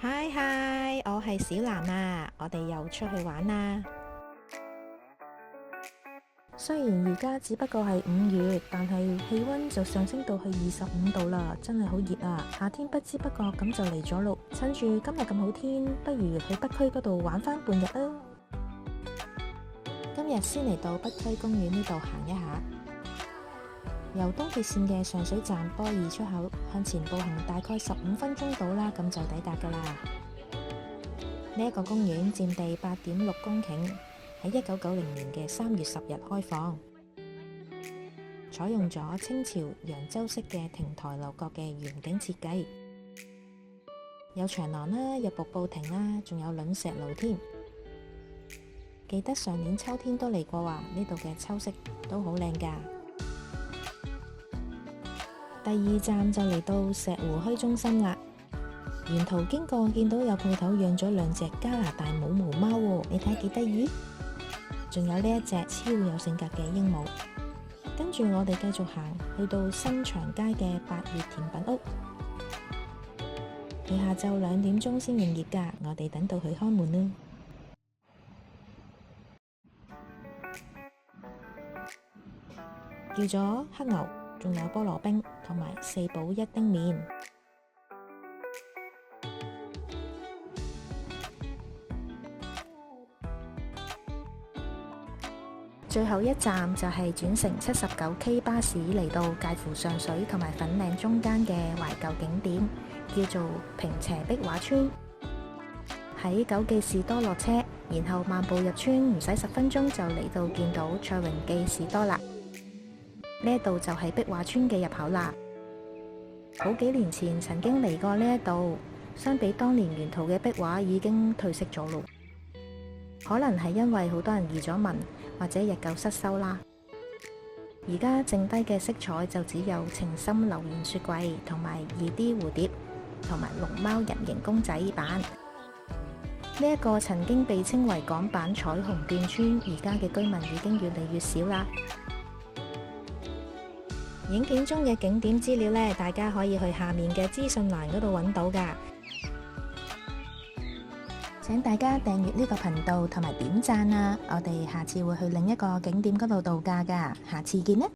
嗨嗨，我係小藍啊，我哋又出去玩啦。雖然而家只不過係5月，但係氣溫就上升到去25度啦，真係好熱啊！夏天不知不覺咁就嚟咗咯。趁住今日咁好天，不如去北區嗰度玩返半日啊！今日先嚟到北區公園呢度行一下，由東鐵綫嘅上水站波二出口向前步行大概15分鐘到啦，咁就抵達噶啦。呢一個公園佔地8.6公頃，喺1990年嘅3月10日開放，採用咗清朝揚州式嘅亭台樓閣嘅園景設計，有長廊啦，有瀑布亭啦，仲有卵石路添。記得上年秋天都嚟過啊，呢度嘅秋色都好靚噶。第二站就嚟到石湖墟中心啦。沿途經過見到有鋪頭養咗2隻加拿大母毛貓喎，你睇幾得意？仲有呢一隻超有性格嘅鸚鵡。跟住我哋繼續行去到新長街嘅8月甜品屋，佢下晝2點鐘先營業㗎，我哋等到佢開門啦。叫咗黑牛，仲有菠蘿冰同埋4寶1丁麵。最後一站就係轉乘79K 巴士嚟到介乎上水同埋粉嶺中間嘅懷舊景點，叫做坪輋壁畫村。喺九記士多落車，然後漫步入村，唔使10分鐘就嚟到見到蔡榮記士多啦。呢一度就係壁畫村嘅入口啦。好幾年前曾經嚟過呢一度，相比當年沿途嘅壁畫已經褪色咗咯。可能係因為好多人移咗民，或者日久失修啦。而家剩低嘅色彩就只有情深流言雪櫃同埋2D 蝴蝶同埋龍貓人形公仔版。呢一個曾經被稱為港版彩虹眷村，而家嘅居民已經越嚟越少啦。影片中嘅景點資料呢，大家可以去下面嘅資訊欄嗰度揾到㗎。請大家訂閱呢個頻道同埋點讚啊！我哋下次會去另一個景點嗰度度假㗎，下次見啦！